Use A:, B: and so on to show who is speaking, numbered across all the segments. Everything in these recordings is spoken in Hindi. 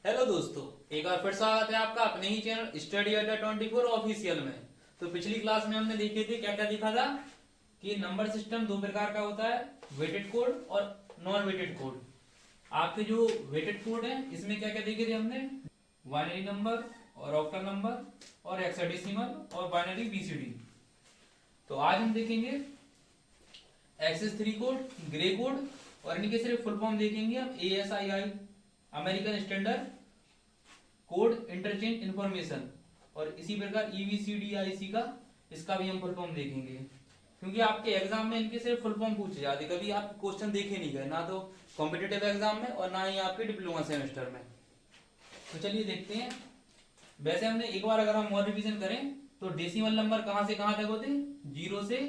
A: हेलो दोस्तों, एक बार फिर स्वागत है आपका अपने ही चैनल स्टडी अड्डा 24 ऑफिशियल में। तो पिछली क्लास में हमने देखे थे क्या क्या देखा था कि नंबर सिस्टम दो प्रकार का होता है, वेटेड कोड और नॉन वेटेड कोड। आपके जो वेटेड कोड है इसमें क्या क्या देखे थे हमने, बाइनरी नंबर और ऑक्टल नंबर और हेक्साडेसिमल और बाइनरी बीसीडी। तो आज हम देखेंगे एक्सेस 3 कोड, ग्रे कोड और इनके सिर्फ फुल फॉर्म देखेंगे हम, ASII American standard code interchange information, और इसी प्रकार EBCDIC का, इसका भी हम फुल फॉर्म देखेंगे। क्योंकि आपके एग्जाम में इनके सिर्फ फुल फॉर्म पूछे जाते, कभी आप क्वेश्चन देखे नहीं गए, ना तो कॉम्पिटेटिव एग्जाम में और ना ही आपके डिप्लोमा सेमेस्टर में। तो चलिए देखते हैं। वैसे हमने एक बार अगर हम और रिवीजन करें तो डेसिमल नंबर कहां से कहां तक होते हैं, 0 से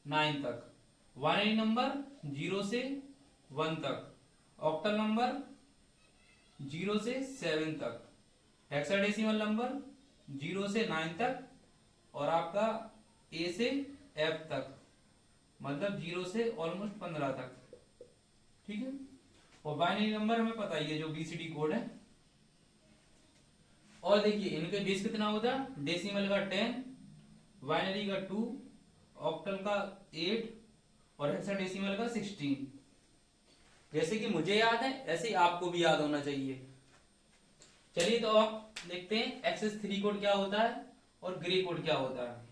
A: 9 तक। बाइनरी नंबर 0 से 1 तक। ऑक्टल नंबर 0 से 7 तक। हेक्साडेसिमल नंबर 0 से 9 तक। और आपका A से F तक, मतलब 0 से ऑलमोस्ट 15 तक। ठीक है। और बाइनरी नंबर हमें पता ही है जो BCD कोड है। और देखिए इनके बेस कितना होता है, डेसिमल का 10, बाइनरी का 2, ऑक्टल का 8 और हेक्साडेसिमल का 16। जैसे कि मुझे याद है ऐसे ही आपको भी याद होना चाहिए। चलिए तो आप देखते हैं एक्सेस 3 कोड क्या होता है और ग्रे कोड क्या होता है।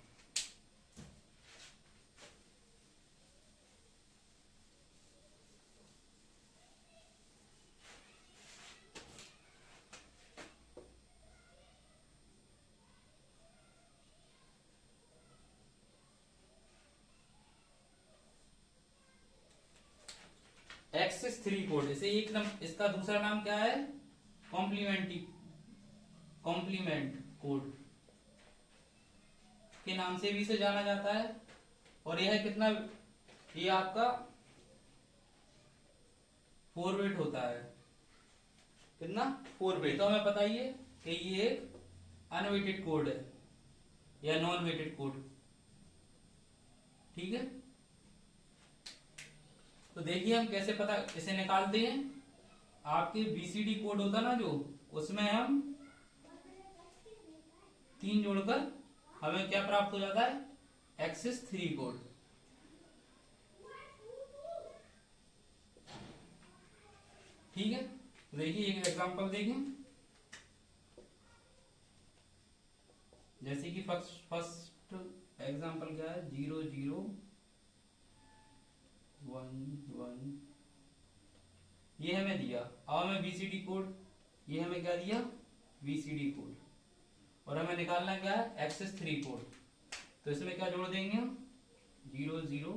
A: एक्सेस 3 कोड, इसे इसका दूसरा नाम क्या है, कॉम्प्लीमेंट कोड के नाम से भी इसे जाना जाता है। और यह कितना, ये आपका 4 बिट होता है। कितना, 4 बिट। तो हमें बताइए कि ये एक अनवेटेड कोड है या नॉन वेटेड कोड। ठीक है। तो देखिए हम कैसे पता इसे निकालते हैं। आपके BCD कोड होता ना जो, उसमें हम 3 जोड़कर हमें क्या प्राप्त हो जाता है, एक्सेस 3 कोड। ठीक है। तो देखिए एक एग्जांपल देखें। जैसे कि फर्स्ट एग्जांपल क्या है, 0 0 1 1, ये हमें दिया। अब हमें BCD कोड, ये हमें क्या दिया, BCD कोड। और हमें निकालना क्या है, एक्सेस 3 कोड। तो इसमें क्या जोड़ देंगे हम, 0 0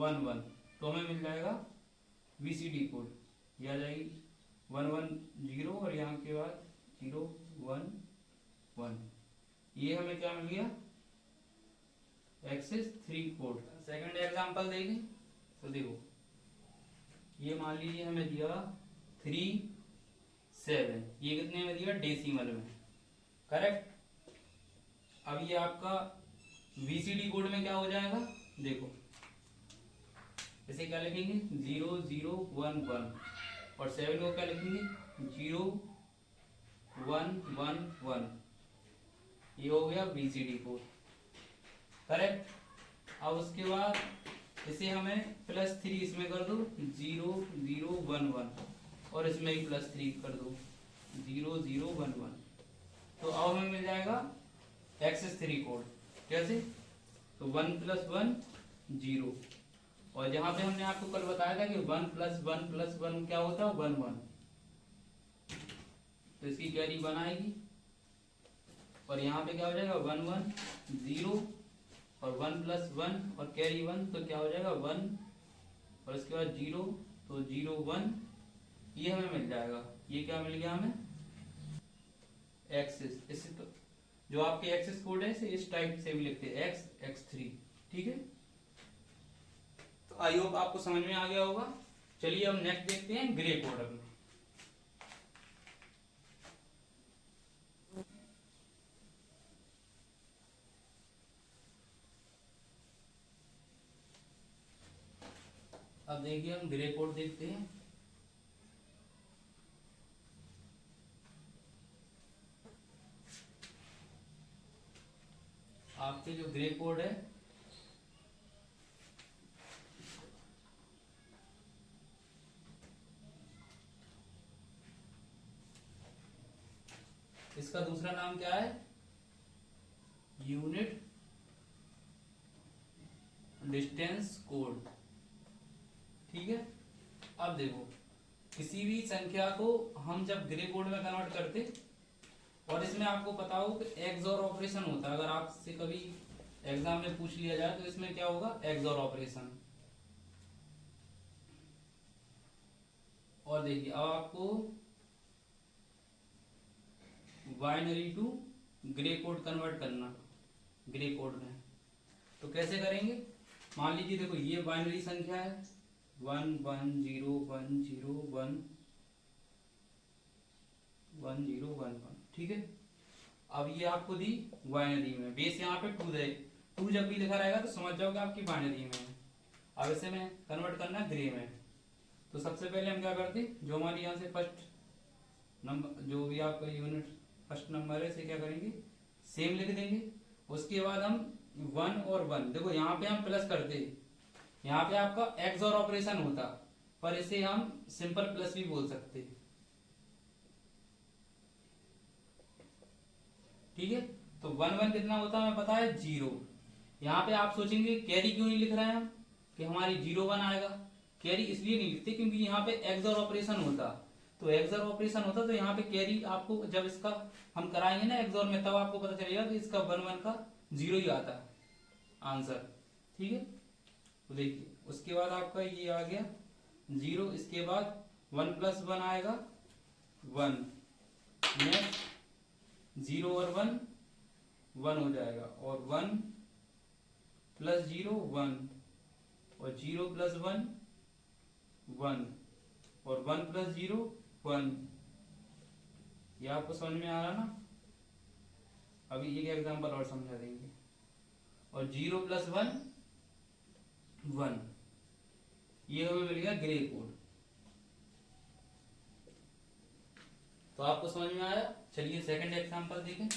A: 1 1, तो हमें मिल जाएगा BCD कोड। ये आ जाएगी 1 1 0 और यहाँ के बाद 0 1 1। ये हमें क्या मिल गया, एक्सेस 3 कोड। सेकंड एग्जांपल देखें तो देखो, ये मान लीजिए हमें दिया 3 7, ये कितने में दिया, डेसिमल में। करेक्ट। अब ये आपका BCD कोड में क्या हो जाएगा, देखो इसे क्या लिखेंगे, 0 0 1 1, और 7 को क्या लिखेंगे, 0 1 1 1। ये हो गया BCD कोड। करेक्ट। अब उसके बाद इसे हमें +3 इसमें कर दो, 0 0 1 1, और इसमें भी +3 कर दो, 0 0 1 1। तो अब हमें मिल जाएगा एक्सेस 3 कोड। कैसे, तो 1 + 1 0, और जहां पे हमने आपको कल बताया था कि 1 + 1 + 1 क्या होता है, 1 1, तो इसकी कैरी 1 आएगी। और यहाँ पे क्या हो जाएगा, 1 1 0, और 1 + 1 और कैरी 1, तो क्या हो जाएगा 1, और इसके बाद 0, तो 0 1, ये हमें मिल जाएगा। ये क्या मिल गया हमें, एक्सेस। इससे तो जो आपके एक्सेस कोड है इसे इस टाइप से भी लिखते हैं, X3। ठीक है। तो आई होप आपको समझ में आ गया होगा। चलिए अब नेक्स्ट देखते हैं ग्रे कोड। अब देखिए हम ग्रे कोड देखते हैं। ग्रे कोड है इसका दूसरा नाम क्या है, यूनिट डिस्टेंस कोड। ठीक है, अब देखो किसी भी संख्या को हम जब ग्रे कोड में कन्वर्ट करते, और इसमें आपको पता हो कि एक्सओर ऑपरेशन होता है, अगर आपसे कभी एग्जाम में पूछ लिया जाए तो इसमें क्या होगा, एक्सओर ऑपरेशन। और देखिए अब आपको binary to gray code convert करना, ग्रे कोड में तो कैसे करेंगे। मान लीजिए देखो ये बाइनरी संख्या है 1101011, ठीक है। अब ये आपको दी बाइनरी में, बेस यहाँ पे 2 दे, 2 जब भी लिखा रहेगा तो समझ जाओगे आपकी बाइनरी में है। अब इसे में कन्वर्ट करना है ग्रे में, तो सबसे पहले हम क्या करते, जो हमारी यहाँ से फर्स्ट नंबर, जो भी आपका यूनिट फर्स्ट नंबर है, इसे क्या करेंगे, सेम लिख देंगे। उसके बाद हम 1 और 1, देखो यहाँ पे हम प्लस करते, यहाँ पे आपका एक्सओर ऑपरेशन होता, पर इसे हम सिंपल प्लस भी बोल सकते, ठीक है। तो 1 1 कितना होता है हमें पता है 0। यहाँ पे आप सोचेंगे कैरी क्यों नहीं लिख रहे हैं हम, कि हमारी 0 1 आएगा। कैरी इसलिए नहीं लिखते क्योंकि यहाँ पे एक्सओर ऑपरेशन होता, तो एक्सओर ऑपरेशन होता तो यहाँ पे कैरी आपको जब इसका हम कराएंगे ना एक्सओर में, तब आपको पता चलेगा कि इसका 1 1 का 0 ही आता है आंसर, ठीक है। तो देखिए उसके बाद आपका ये आ गया 0, इसके बाद 1 + 1 आएगा 1, नेक्स्ट 0 और 1 1 हो जाएगा, और 1 + 0 1, और 0 + 1 1, और 1 + 0 1। ये आपको समझ में आ रहा ना। अभी एक एग्जांपल और समझा देंगे। और 0 + 1 1, ये हमें मिल गया ग्रे कोड। तो आपको समझ में आया। चलिए सेकंड एग्जांपल देखें।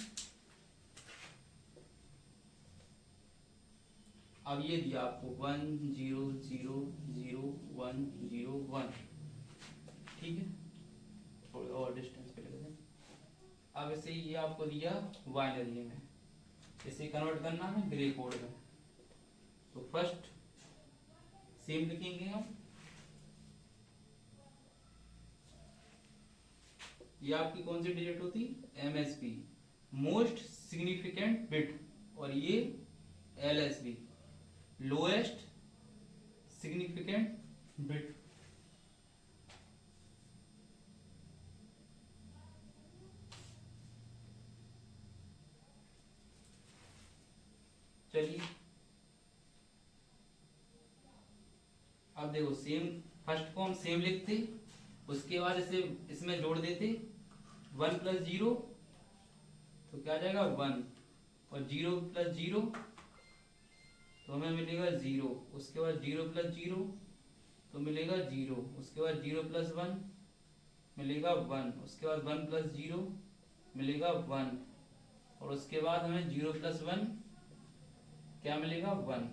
A: अब ये दिया आपको 1 0 0 0 1 0 1, ठीक है। थोड़ी और डिस्टेंस पे लगा दें। अब इसे ये आपको दिया बाइनरी में, इसे कन्वर्ट करना है ग्रे कोड में। तो फर्स्ट सेम लिखेंगे हम, ये आपकी कौन सी डिजिट होती, MSB मोस्ट सिग्निफिकेंट बिट, और ये LSB लोएस्ट सिग्निफिकेंट बिट। चलिए अब देखो सेम, फर्स्ट को हम सेम लिखते, उसके बाद इसे इसमें जोड़ देते 1 + 0 तो क्या आ जाएगा 1, और 0 + 0 तो हमें मिलेगा 0, उसके बाद 0 + 0 तो मिलेगा 0, उसके बाद 0 + 1 मिलेगा 1, उसके बाद 1 + 0 मिलेगा 1, और उसके बाद हमें 0 + 1 क्या मिलेगा 1।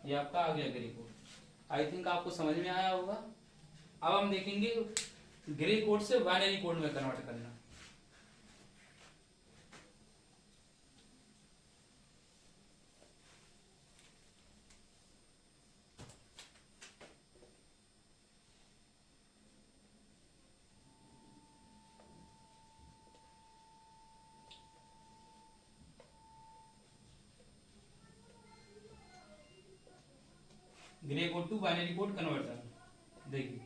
A: ये आपका आ गया ग्रे कोड। आई थिंक आपको समझ में आया होगा। अब हम देखेंगे ग्रे कोड से बाइनरी कोड में कन्वर्ट करना। Gray code to binary code conversion. देखिए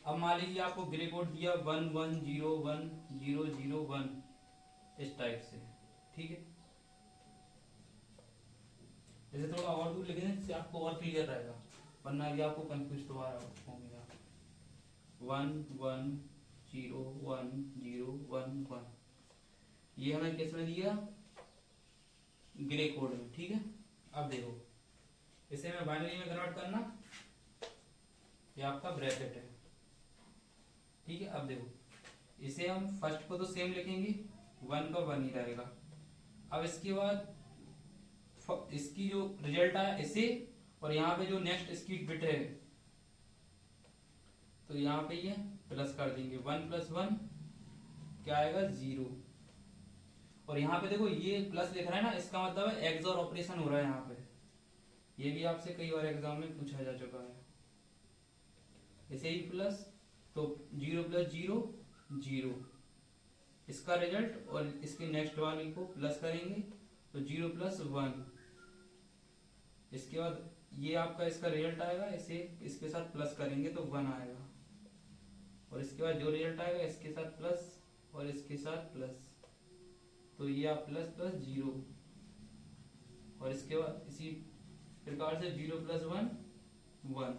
A: अब मान लीजिए आपको ग्रे कोड दिया 1 1 0 1 0 0 1 इस टाइप से, ठीक है। जैसे थोड़ा और दूर लिखेंगे इससे आपको और क्लियर रहेगा, वरना भी आपको कंफ्यूज तो आ रहा होगा। 1 1 0 1 0 1 1, ये हमें किस में दिया, ग्रे कोड में, ठीक है। अब देखो इसे मैं बाइनरी में कन्वर्ट करना, ये आपका ब्रैकेट है, ठीक है। अब देखो इसे हम फर्स्ट को तो सेम लिखेंगे, 1 का 1 ही रहेगा, अब इसके बाद इसकी जो रिजल्ट आया इसे, और यहाँ पे जो नेक्स्ट इसकी बिट है तो यहाँ पे ये प्लस कर देंगे, 1+1 क्या आएगा 0। और यहाँ पे देखो ये प्लस लिख रहा है ना, इसका मतलब है एक्सऑर ऑपरेशन हो रहा है यहाँ पे। ये भी आपसे कई बार एग्जाम में पूछा जा चुका है। इसे ही प्लस, तो 0+0 0 इसका रिजल्ट, और इसके नेक्स्ट वाले को प्लस करेंगे तो 0+1। इसके बाद ये आपका इसका रिजल्ट आएगा, इसे इसके साथ प्लस करेंगे तो 1 आएगा, और इसके बाद जो रिजल्ट आएगा इसके साथ प्लस और इसके साथ प्लस, तो ये आप प्लस प्लस 0, और इसके बाद इसी प्रकार से 0+1 1,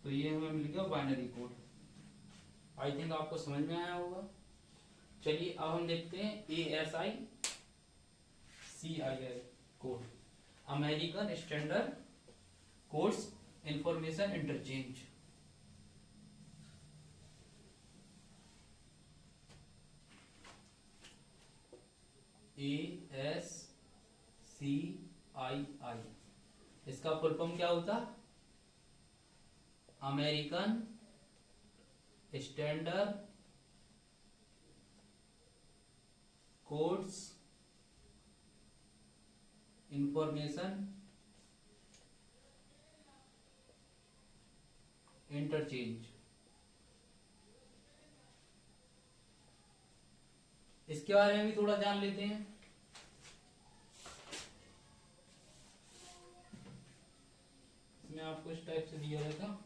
A: तो ये हमें मिल गया बाइनरी कोड। आई थिंक आपको समझ में आया होगा। चलिए अब हम देखते हैं ASICII code, American standard codes information interchange. ASCII इसका फुल फॉर्म क्या होता? American standard codes information interchange. इसके बारे में भी थोड़ा जान लेते हैं। इसमें आपको इस टाइप से दिया रहेगा,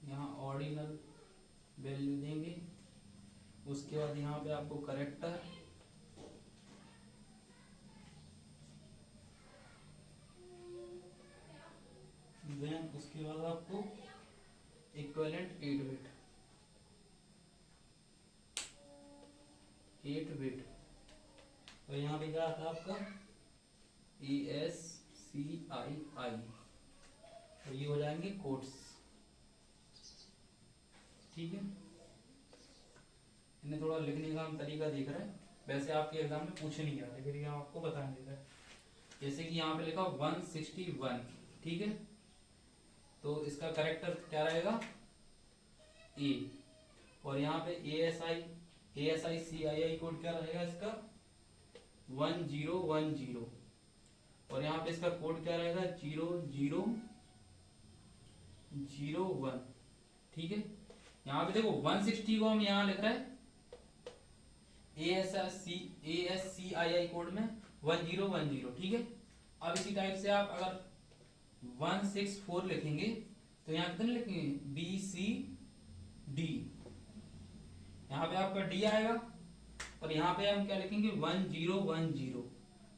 A: यहाँ ऑर्डिनल वैल्यू देंगे, उसके बाद यहाँ पे आपको करेक्टर, देन उसके बाद आपको इक्विवेलेंट 8 बिट, और यहाँ पे क्या आता है आपका ASCII, और ये हो जाएंगे कोड्स। ठीक है, इन्हें थोड़ा लिखने का हम तरीका देख रहे हैं, वैसे आपके एग्जाम में पूछे नहीं जाते, फिर ये आपको बताने देता है। जैसे कि यहाँ पे लिखा 161, ठीक है, तो इसका करेक्टर क्या रहेगा A, और यहाँ पे ASICII कोड क्या रहेगा इसका 1010, और यहाँ पे इसका कोड क्या रहेगा 0001। ठीक है, यहाँ पे देखो 160 को हम यहाँ लिख रहे हैं ASCII कोड में 1010। ठीक है, अब इसी टाइप से आप अगर 164 लिखेंगे तो यहाँ कितने लिखेंगे BCD, यहाँ पे आपका D आएगा, और यहाँ पे हम क्या लिखेंगे 1010,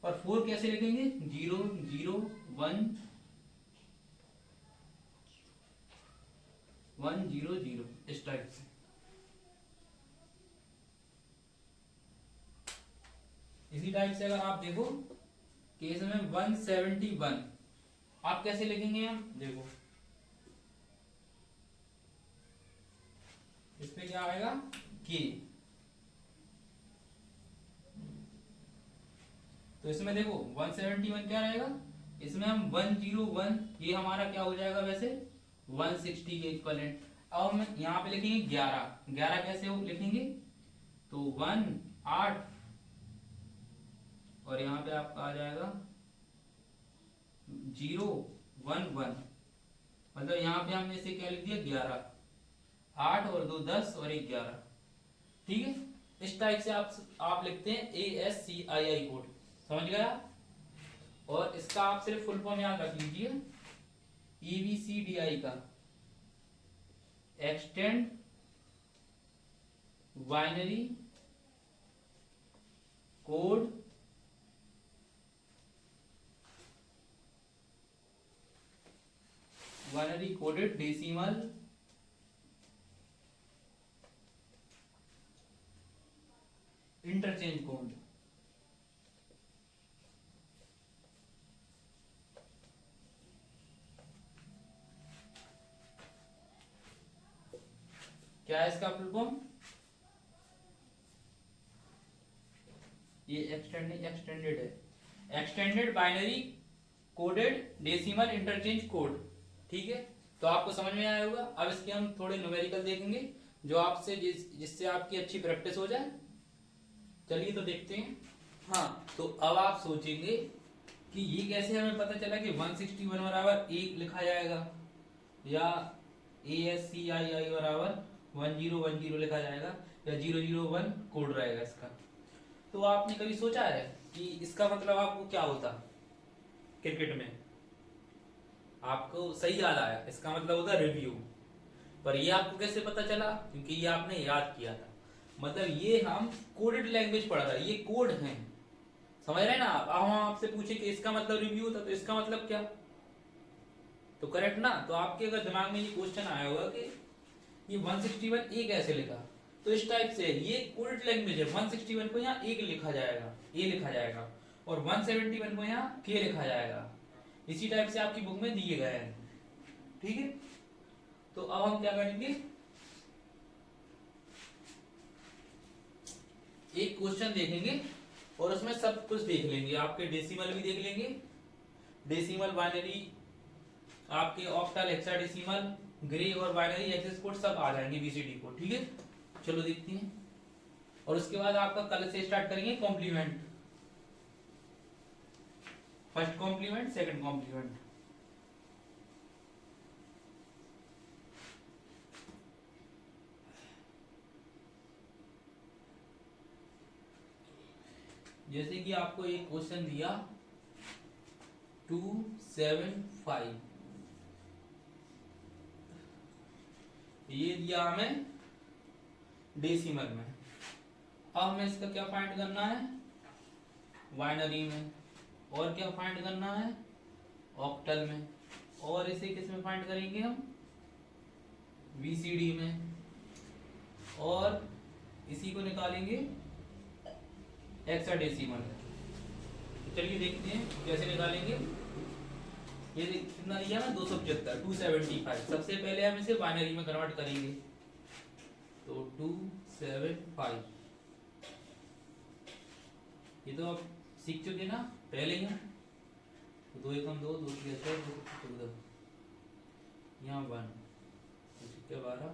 A: और 4 कैसे लिखेंगे 00100 इस टाइप से। इसी टाइप से अगर आप देखो कि इसमें 171 आप कैसे लिखेंगे, हम देखो इसमें क्या आएगा K, तो इसमें देखो 171 क्या रहेगा, इसमें हम 101, ये हमारा क्या हो जाएगा वैसे 160 के इक्विवेलेंट। अब हम यहाँ पे लिखेंगे 11 कैसे हो लिखेंगे, तो 1 8, और यहाँ पे आपका आ जाएगा 0 1 1, मतलब यहाँ पे हमने इसे क्या लिख दिया 11, 8 और 2 10 और 1 11। ठीक है, इस टाइप से आप लिखते हैं ASCII कोड, समझ गया। और इसका आप सिर्फ फुल फॉर्म याद रख लीजिए, ABCDI का extend binary code binary coded decimal interchange code. क्या क्या है इसका फुल फॉर्म? ये एक्सटेंडेड है, extended binary coded decimal interchange code. ठीक है, तो आपको समझ में आया होगा। अब इसके हम थोड़े न्यूमेरिकल देखेंगे जो आपसे जिससे आपकी अच्छी प्रैक्टिस हो जाए। चलिए तो देखते हैं। हाँ, तो अब आप सोचेंगे कि ये कैसे हमें पता चला कि 161 बराबर 1 लिखा जाएगा या ASCII बराबर 1010 लिखा जाएगा या 001 कोड रहेगा इसका। तो आपने कभी सोचा है कि इसका मतलब आपको क्या होता क्रिकेट में? आपको सही याद आया, इसका मतलब होता रिव्यू। पर ये आपको कैसे पता चला? क्योंकि ये आपने याद किया था। मतलब ये हम कोडेड लैंग्वेज पढ़ रहा है, ये कोड हैं, समझ रहे हैं ना आप? अब हम आपसे पूछे कि इसका मतलब रिव्यू था, तो इसका मतलब क्या? तो करेक्ट ना? तो आपके अगर दिमाग में ये क्वेश्चन आया होगा कि ये 161 ए कैसे लिखा, तो इस टाइप से ये कोडेड लैंग्वेज है। 161 को यहाँ ए लिखा जाएगा, ए लिखा जाएगा, और 171 को यहाँ के लिखा जाएगा। इसी टाइप से आपकी बुक में दिए गए हैं। ठीक है, तो अब हम क्या करेंगे, एक क्वेश्चन देखेंगे और उसमें सब कुछ देख लेंगे। आपके डेसिमल भी देख लेंगे, डेसिमल, बाइनरी, आपके ऑक्टल, हेक्साडेसिमल, ग्रे और बाइनरी एक्सेस कोड सब आ जाएंगे, बीसीडी कोड। ठीक है, चलो देखते हैं। और उसके बाद आपका कल से स्टार्ट करेंगे complement, first complement, second complement. जैसे कि आपको एक क्वेश्चन दिया 275, ये दिया हमें डेसिमल में। अब हमें इसका क्या फाइंड करना है? बाइनरी में। और क्या फाइंड करना है? ऑक्टल में। और इसे किस में फाइंड करेंगे हम? बीसीडी में। और इसी को निकालेंगे हेक्साडेसिमल में। तो चलिए देखते हैं कैसे निकालेंगे। ये कितना दिया ना, 275, 275। सबसे पहले हम इसे बाइनरी में कन्वर्ट करेंगे, तो 275। ये तो आप सीख चुके ना पहले ही। तो 2 एकम 2, 2 3 6, 2 14, यहाँ 1, 2 6 12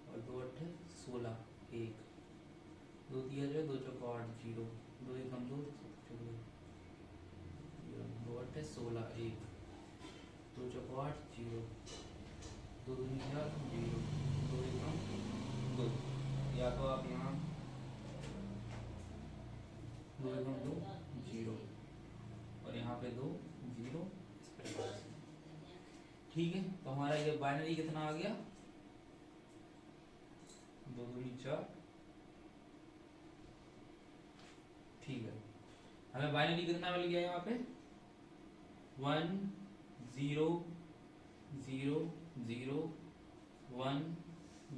A: और 2 8 16, 1, 2 3 6, 2 4 8 0, 2 एकम 2, 14, 2 8 16, 1, 2 4 8 0, 2 2 4 0, 2 एकम 2। या तो आप यहाँ 2 एकम 2 0 और यहाँ पे 2 0, इस प्रकार से। ठीक है, तो हमारा ये बाइनरी कितना आ गया? 2 2 4। ठीक है, हमें बाइनरी कितना मिल गया यहाँ पे? 1 0 0 0 1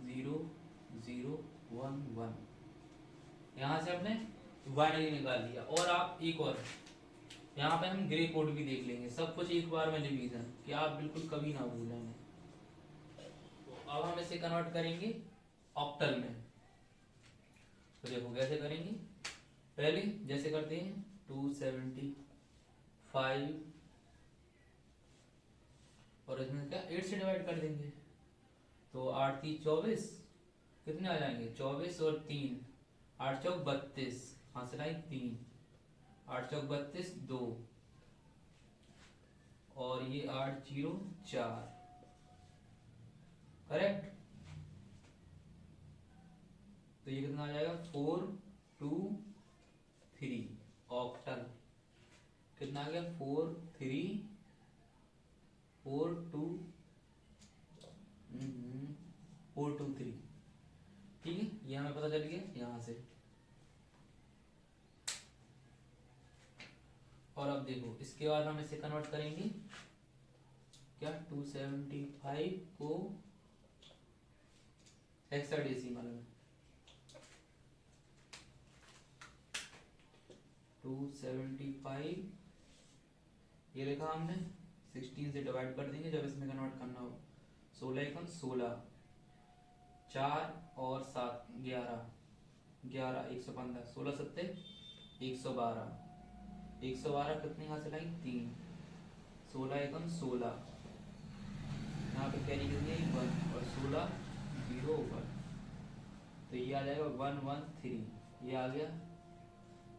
A: 0 0 1 1। यहाँ से हमने बाइनरी निकाल दिया। और आप एक और, यहाँ पे हम ग्रे कोड भी देख लेंगे। सब कुछ एक बार में रिवीजन, कि आप बिल्कुल कभी ना भूलेंगे। तो अब हम इसे कन्वर्ट करेंगे ऑक्टल में। तो देखो कैसे करेंगे। पहले जैसे करते हैं 275 और इसमें क्या 8 से डिवाइड कर देंगे, तो 8 3 24, कितने आ जाएंगे? 24 और 3, 8 चौक 32, हाथ 3, 8 चौक 32, 2, और ये 8 0 4। करेक्ट। तो ये कितना आ जाएगा? 4 2 3, ऑक्टल कितना आ गया? 4 3 4 2 4 2 3। ठीक है, ये हमें पता चल गया यहाँ से। और अब देखो इसके बाद हम इसे कन्वर्ट करेंगे क्या? 275 को हेक्साडेसिमल में। 275 ये लिखा हमने, 16 से डिवाइड कर देंगे जब इसमें कन्वर्ट करना हो। 16 एकम 16, 4 और 7 11, 11 115, 16 सत्ते 112, 112 कितने यहाँ से लाई 3, 16 एकम 16, यहाँ पे कैरी कितनी है 1 और 16 0 1, तो ये आ जाएगा 113, ये आ गया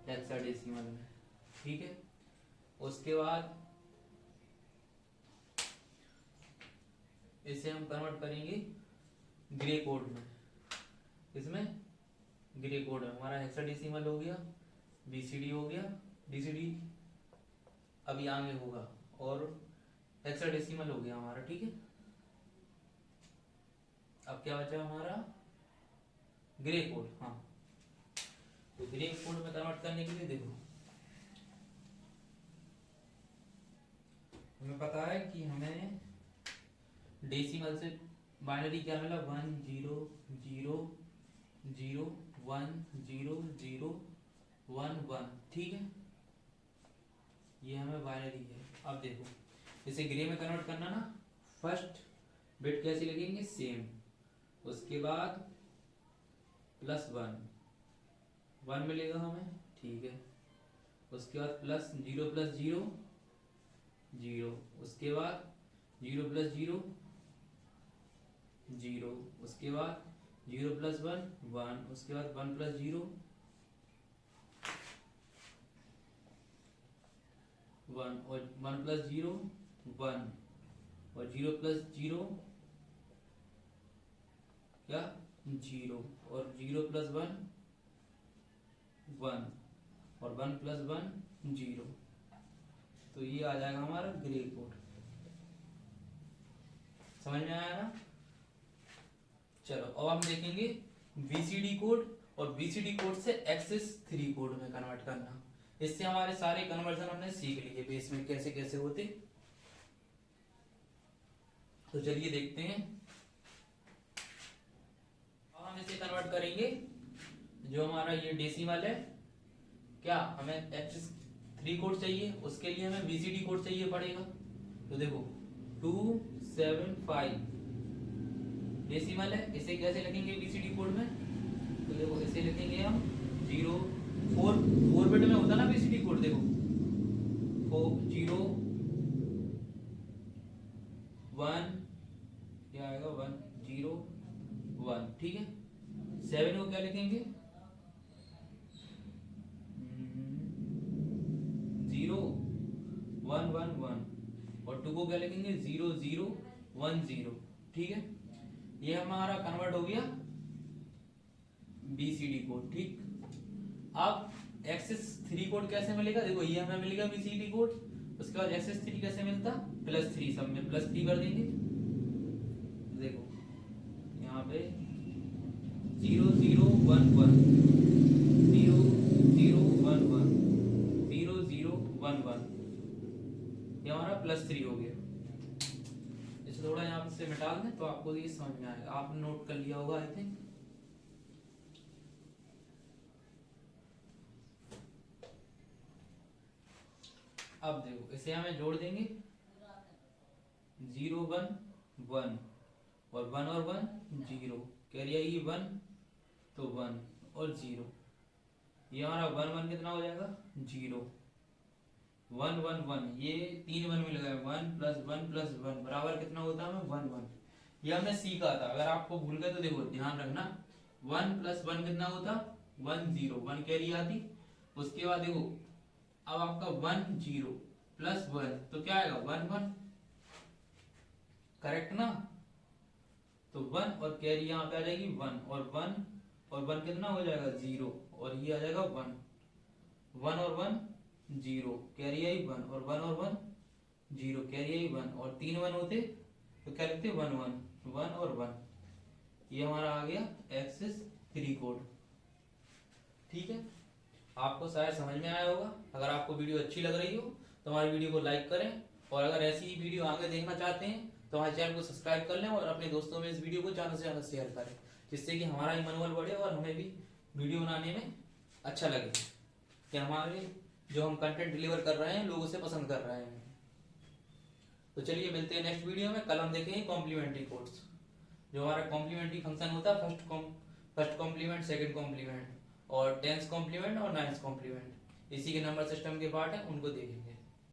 A: हेक्साडेसिमल में। ठीक है, उसके बाद इसे हम कन्वर्ट करेंगे ग्रे कोड में। इसमें ग्रे कोड में हमारा हेक्साडेसिमल हो गया, बीसीडी हो गया, डीसीडी अभी आगे होगा, और हेक्साडेसिमल हो गया हमारा। ठीक है, अब क्या बचा हमारा ग्रे कोड। हाँ, तो ग्रे कोड में कन्वर्ट करने के लिए देखो, हमें पता है कि हमें डेसिमल से बाइनरी क्या मिला 1 0 0 0 1 0 0 1 1। ठीक है, ये हमें बाइनरी है। अब देखो इसे ग्रे में कन्वर्ट करना ना, फर्स्ट बिट कैसे लगेंगे सेम, उसके बाद +1 1 मिलेगा हमें। ठीक है, उसके बाद +0 + 0 0, उसके बाद 0 + 0 0, उसके बाद 0 + 1 1, उसके बाद 1 + 0 1, और 1 + 0 1, और 0 + 0 क्या 0, और 0 + 1 1, और 1 + 1 0। तो ये आ जाएगा हमारा ग्रे कोड। समझ में आया ना? चलो अब हम देखेंगे बीसीडी कोड, और बीसीडी कोड से एक्सेस 3 कोड में कन्वर्ट करना। इससे हमारे सारे कन्वर्जन हमने सीख लिए बेस में कैसे कैसे होते। तो चलिए देखते हैं। अब हम इसे कन्वर्ट करेंगे, जो हमारा ये डेसिमल है, क्या हमें एक्सेस 3 कोड चाहिए, उसके लिए हमें बीसीडी कोड चाहिए पड़ेगा। तो देखो 275 डेसिमल है, इसे कैसे लिखेंगे बीसीडी कोड में? तो देखो इसे लिखेंगे हम 0 4 बिट में होता ना बीसीडी कोड। देखो 0 1 क्या आएगा 1 0 1। ठीक है, 7 को क्या लिखेंगे 0 1 1 1, और 2 को क्या लिखेंगे 0 0 1 0। ठीक है, ये हमारा कन्वर्ट हो गया बीसीडी कोड। ठीक, अब एक्सेस 3 कोड कैसे मिलेगा? देखो ये हमें मिलेगा बीसीडी कोड, उसके बाद एक्सेस 3 कैसे मिलता +3, सब में +3 कर देंगे। देखो यहाँ पे 0 0 1 1 0 0 1 1 0 0 1 1, ये हमारा +3 हो गया। इसे थोड़ा यहाँ से मिटा दें तो आपको ये समझ में आएगा, आपने नोट कर लिया होगा आई थिंक। अब देखो इसे हमें जोड़ देंगे 0 1 1, और 1 और 1 0, कैरी आएगी 1, तो 1 और 0, ये हमारा 1 1 कितना हो जाएगा 0 1 1 1, ये 3 1 मिल गया 1 + 1 + 1 बराबर कितना होता है 1 1। ये हमने सीखा था, अगर आपको भूल गए तो देखो ध्यान रखना, 1 + 1 कितना होता 1 0, 1 कैरी आती। उसके बाद देखो अब आपका 1 0 + 1 तो क्या आएगा 1 1, करेक्ट ना? तो 1 और कैरी यहाँ पे आ जाएगी 1 और 1 और 1 कितना हो जाएगा 0, और ये आ जाएगा 1 1 और 1 0, कैरी आई 1, और 1 और 1 0, कैरी आई 1, और 3 1 होते तो क्या लिखते 1 1 1 और 1। ये हमारा आ गया एक्सेस 3 कोड। ठीक है, आपको शायद समझ में आया होगा। अगर आपको वीडियो अच्छी लग रही हो तो हमारी वीडियो को लाइक करें, और अगर ऐसी ही वीडियो आगे देखना चाहते हैं तो हमारे चैनल को सब्सक्राइब कर लें, और अपने दोस्तों में इस वीडियो को ज़्यादा से ज़्यादा शेयर करें, जिससे कि हमारा ही मनोबल बढ़े और हमें भी वीडियो बनाने में अच्छा लगे कि हमारे जो हम कंटेंट डिलीवर कर रहे हैं लोग उसे पसंद कर रहे हैं। तो चलिए मिलते हैं नेक्स्ट वीडियो में। कल हम देखेंगे कॉम्प्लीमेंट्री कोड्स। जो हमारा कॉम्प्लीमेंट्री फंक्शन होता है, फर्स्ट कॉम्प्लीमेंट, सेकंड कॉम्प्लीमेंट और टेंस कॉम्प्लीमेंट और नाइन्थ कॉम्प्लीमेंट, इसी के नंबर सिस्टम के पार्ट हैं, उनको देखेंगे।